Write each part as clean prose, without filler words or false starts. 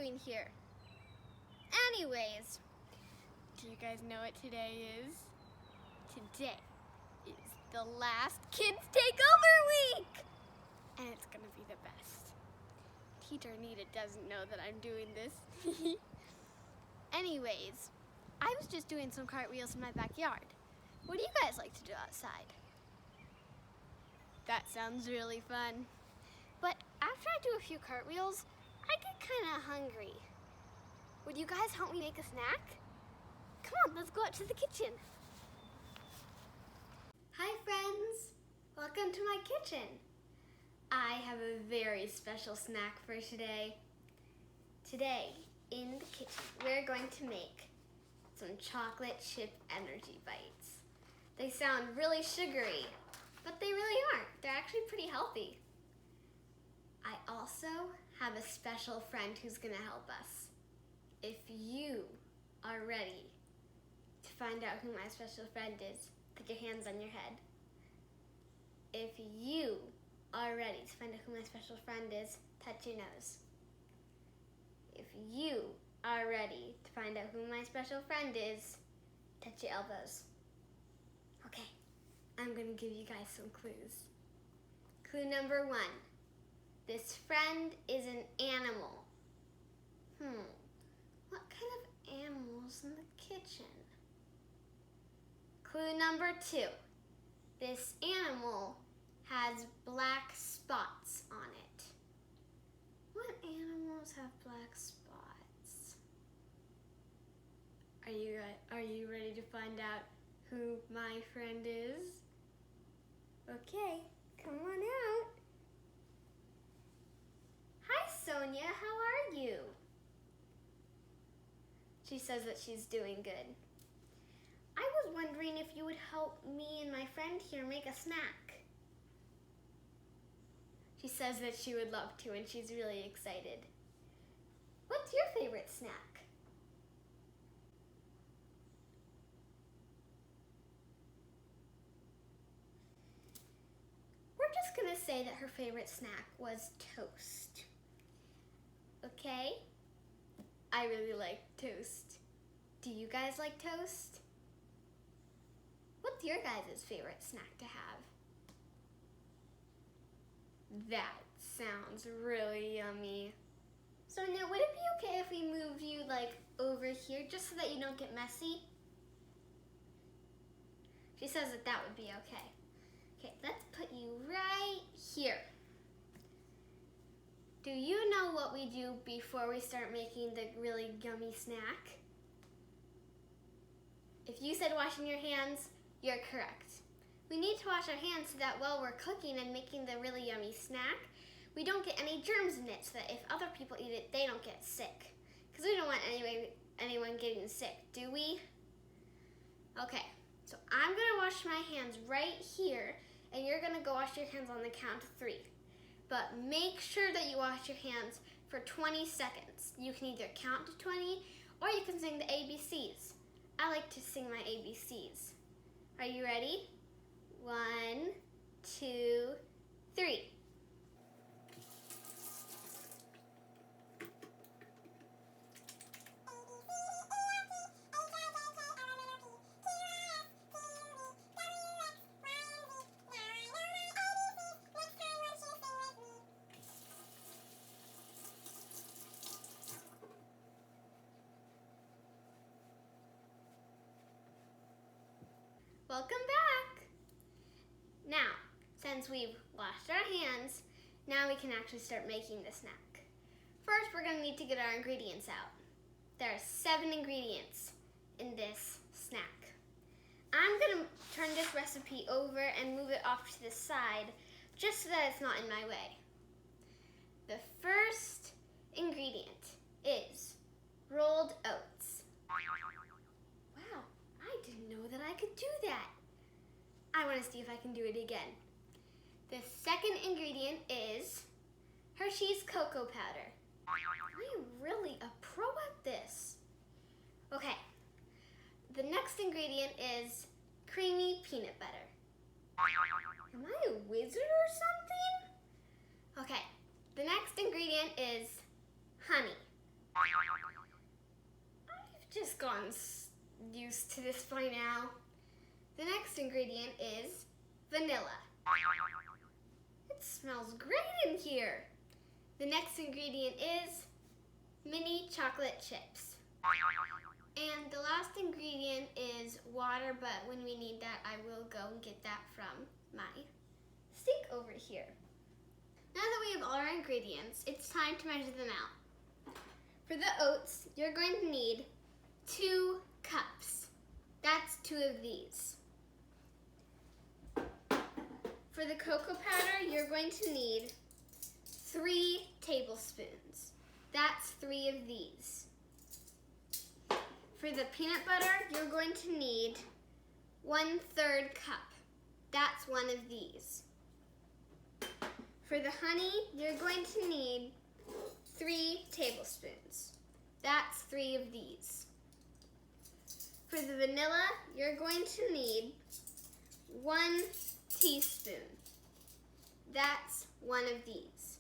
doing here? Anyways, do you guys know what today is? Today is the last Kids Takeover Week! And it's gonna be the best. Teacher Anita doesn't know that I'm doing this. Anyways, I was just doing some cartwheels in my backyard. What do you guys like to do outside? That sounds really fun. But after I do a few cartwheels, I get kind of hungry. Would you guys help me make a snack? Come on, let's go out to the kitchen. Hi friends, welcome to my kitchen. I have a very special snack for today. Today, in the kitchen, we're going to make some chocolate chip energy bites. They sound really sugary, but they really aren't. They're actually pretty healthy. I also have a special friend who's gonna help us. If you are ready to find out who my special friend is, put your hands on your head. If you are ready to find out who my special friend is, touch your nose. If you are ready to find out who my special friend is, touch your elbows. Okay, I'm gonna give you guys some clues. Clue number 1. This friend is an animal. What kind of animals in the kitchen? Clue number 2. This animal has black spots on it. What animals have black spots? Are you ready to find out who my friend is? Okay, come on out. Hi Sonia, how are you? She says that she's doing good. I was wondering if you would help me and my friend here make a snack. She says that she would love to and she's really excited. What's your favorite snack? We're just gonna say that her favorite snack was toast. Okay? I really like toast. Do you guys like toast? What's your guys' favorite snack to have? That sounds really yummy. Sonia, would it be okay if we moved you over here just so that you don't get messy? She says that that would be okay. Okay, let's put you right here. Do you know what we do before we start making the really yummy snack? If you said washing your hands, you're correct. We need to wash our hands so that while we're cooking and making the really yummy snack, we don't get any germs in it so that if other people eat it, they don't get sick. Because we don't want anyone getting sick, do we? Okay, so I'm gonna wash my hands right here, and you're gonna go wash your hands on the count of 3. But make sure that you wash your hands for 20 seconds. You can either count to 20 or you can sing the ABCs. I like to sing my ABCs. Are you ready? 1, 2, 3. Welcome back! Now, since we've washed our hands, now we can actually start making the snack. First, we're going to need to get our ingredients out. There are 7 ingredients in this snack. I'm going to turn this recipe over and move it off to the side just so that it's not in my way. The first ingredient is rolled oats. Wow, I didn't know that I could do that. I want to see if I can do it again. The second ingredient is Hershey's cocoa powder. I'm really a pro at this. Okay, the next ingredient is creamy peanut butter. Am I a wizard or something? Okay, the next ingredient is honey. I've just gotten used to this by now. The next ingredient is vanilla. It smells great in here. The next ingredient is mini chocolate chips. And the last ingredient is water, but when we need that, I will go and get that from my sink over here. Now that we have all our ingredients, it's time to measure them out. For the oats, you're going to need 2 cups. That's 2 of these. For the cocoa powder, you're going to need 3 tablespoons. That's 3 of these. For the peanut butter, you're going to need 1/3 cup. That's 1 of these. For the honey, you're going to need 3 tablespoons. That's 3 of these. For the vanilla, you're going to need 1 teaspoon. That's 1 of these.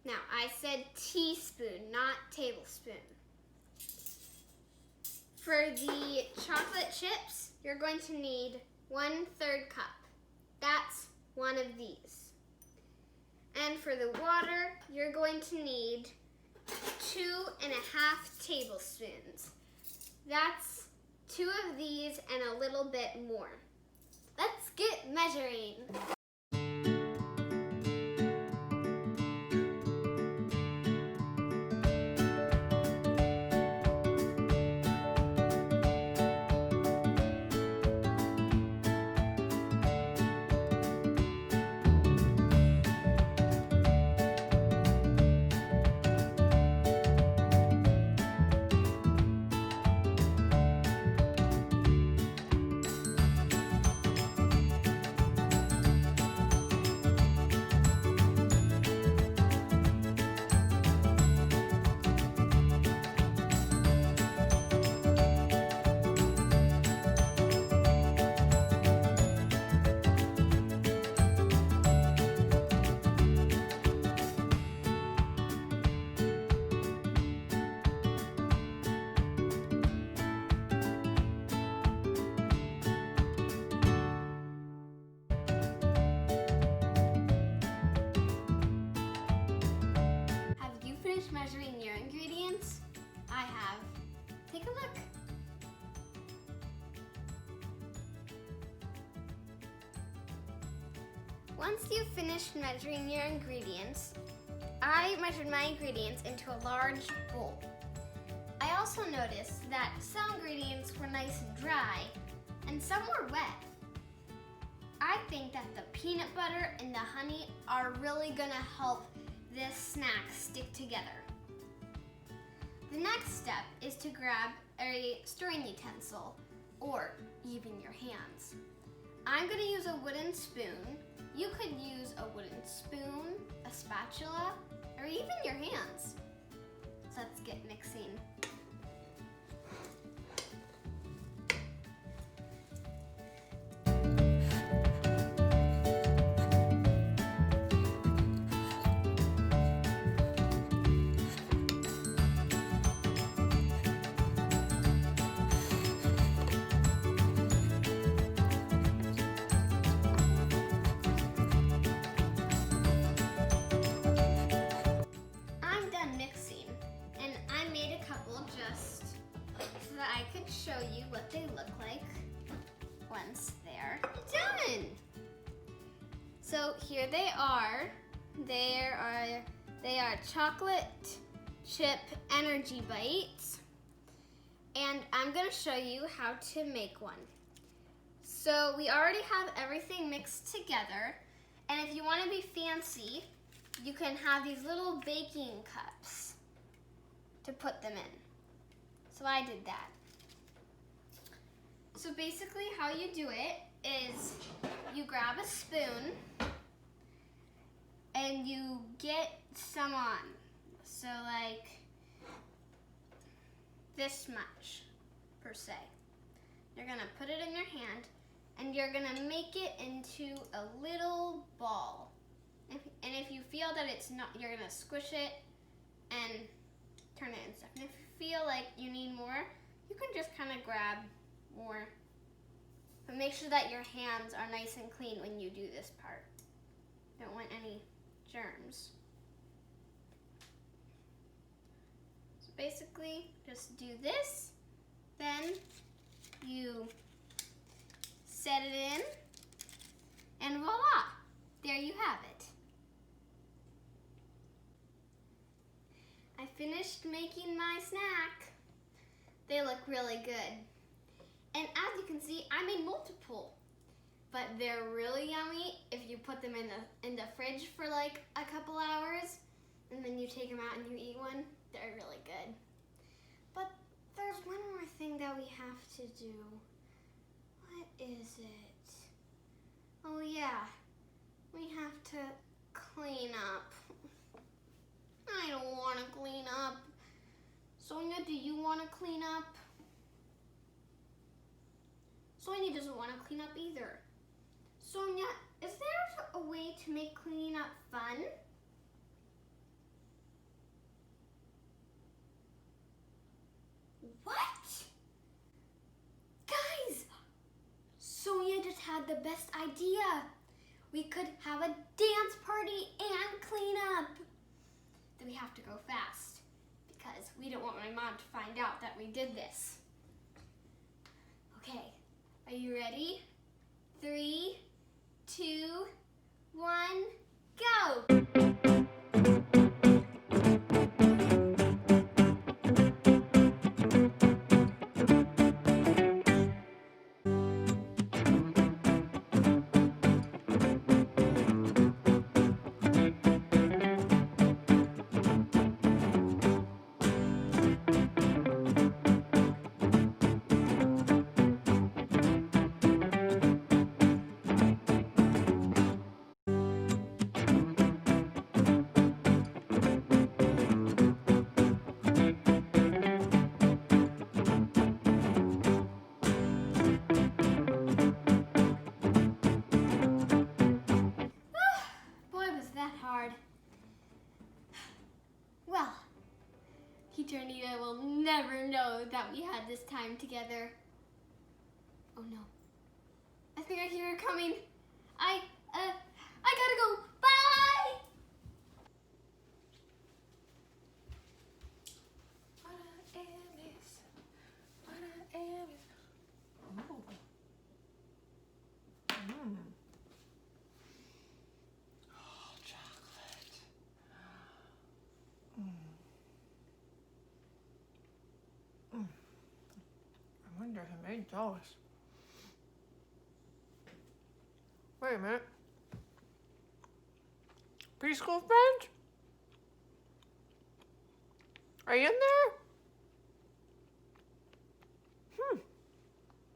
Now, I said teaspoon, not tablespoon. For the chocolate chips, you're going to need 1/3 cup. That's 1 of these. And for the water, you're going to need 2.5 tablespoons. That's 2 of these and a little bit more. Let's get measuring. Measuring your ingredients? I have. Take a look. Once you've finished measuring your ingredients, I measured my ingredients into a large bowl. I also noticed that some ingredients were nice and dry and some were wet. I think that the peanut butter and the honey are really gonna help this snack stick together. The next step is to grab a stirring utensil or even your hands. I'm going to use a wooden spoon. You could use a wooden spoon, a spatula, or even your hands. So let's get mixing. Show you what they look like once they're done. So here they are. They are chocolate chip energy bites, and I'm going to show you how to make one. So we already have everything mixed together, and if you want to be fancy, you can have these little baking cups to put them in. So I did that. So basically how you do it is you grab a spoon and you get some on. So like this much per se. You're gonna put it in your hand and you're gonna make it into a little ball. And if you feel that it's not, you're gonna squish it and turn it stuff. And if you feel like you need more, you can just kind of grab more. But make sure that your hands are nice and clean when you do this part. Don't want any germs. So basically, just do this. Then you set it in, and voila! There you have it. I finished making my snack. They look really good. And as you can see, I made multiple. But they're really yummy if you put them in the fridge for like a couple hours, and then you take them out and you eat one. They're really good. But there's one more thing that we have to do. What is it? Oh yeah, we have to clean up. I don't want to clean up. Sonia, do you want to clean up? Sonia doesn't want to clean up either. Sonia, is there a way to make cleaning up fun? What? Guys, Sonia just had the best idea. We could have a dance party and clean up. Then we have to go fast because we don't want my mom to find out that we did this. Okay, are you ready? 3, 2, 1, go! Well, Teacher Anita will never know that we had this time together. Oh no. I think I hear her coming. I gotta go. Bye! What I am is, what I am is. Oh, chocolate. I wonder who made those. Wait a minute. Preschool friends? Are you in there?